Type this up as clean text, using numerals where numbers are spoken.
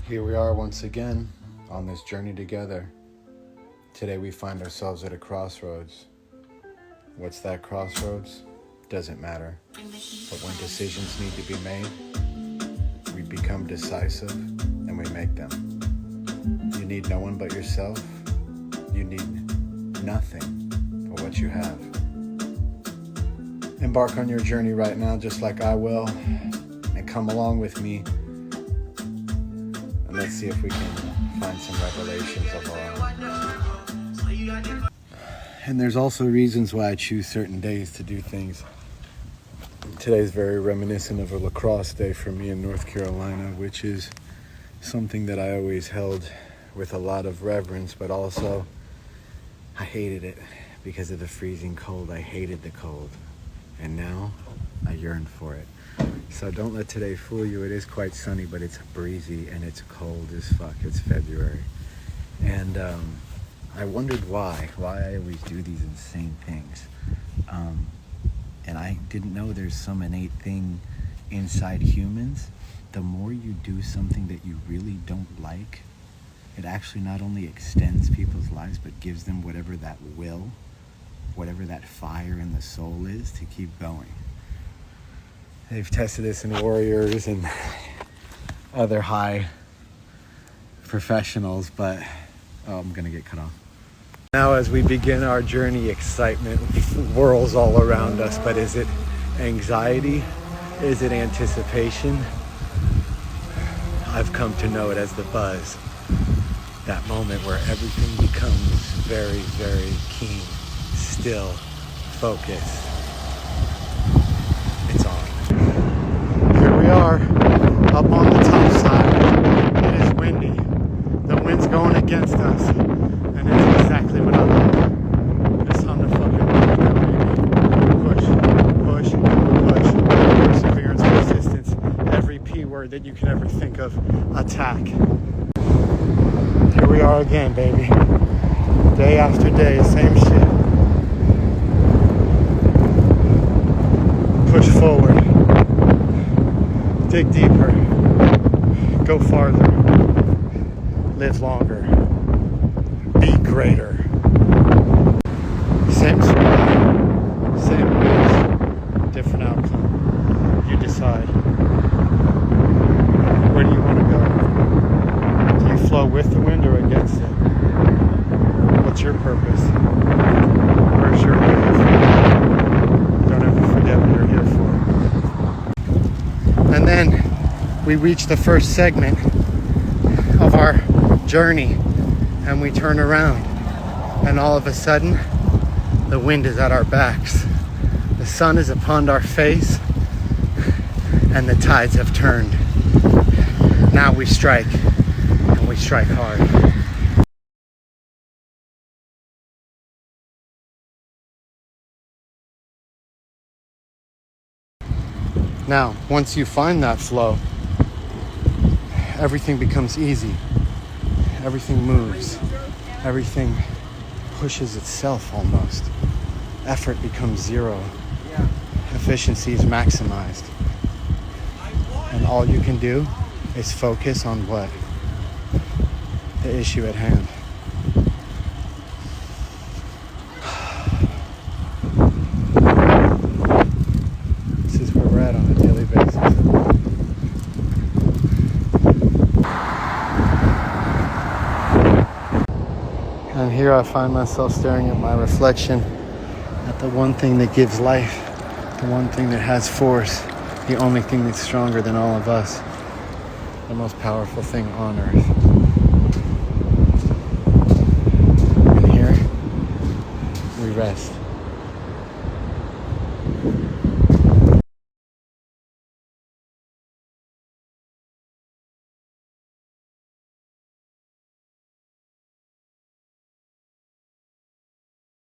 Here we are once again on this journey together. Today we find ourselves at a crossroads. What's that crossroads? Doesn't matter. But when decisions need to be made, we become decisive and we make them. You need no one but yourself. You need nothing but what you have. Embark on your journey right now just like I will, and come along with me. And let's see if we can find some revelations of our own. And there's also reasons why I choose certain days to do things. Today's very reminiscent of a lacrosse day for me in North Carolina, which is something that I always held with a lot of reverence, but also I hated it because of the freezing cold. I hated the cold. And now I yearn for it. So don't let today fool you. It is quite sunny, but it's breezy and it's cold as fuck. It's February. And I wondered why I always do these insane things. And I didn't know there's some innate thing inside humans. The more you do something that you really don't like, it actually not only extends people's lives, but gives them whatever that will, whatever that fire in the soul is to keep going. They've tested this in warriors and other high professionals, but I'm gonna get cut off. Now as we begin our journey, excitement whirls all around us, but is it anxiety? Is it anticipation? I've come to know it as the buzz. That moment where everything becomes very, very keen, still, focused. It's on. Here we are, up on the top side. It is windy. The wind's going against us. And it's exactly what I love. It's time to fucking push, perseverance, persistence, every P word that you can ever think of, attack. Here we are again, baby. Day after day, same shit. Push forward. Dig deeper. Go farther. Live longer. Be greater. Same spot, same rules, different outcome. You decide. Where do you want to go? Do you flow with the wind or against it? What's your purpose? Where's your wave? Don't ever forget what you're here for. And then we reach the first segment of our journey. And we turn around, and all of a sudden, the wind is at our backs. The sun is upon our face, and the tides have turned. Now we strike, and we strike hard. Now, once you find that flow, everything becomes easy. Everything moves. Everything pushes itself almost. Effort becomes zero. Efficiency is maximized. And all you can do is focus on what? The issue at hand. This is where we're at on a daily basis. And here I find myself staring at my reflection, at the one thing that gives life, the one thing that has force, the only thing that's stronger than all of us, the most powerful thing on earth. And here, we rest.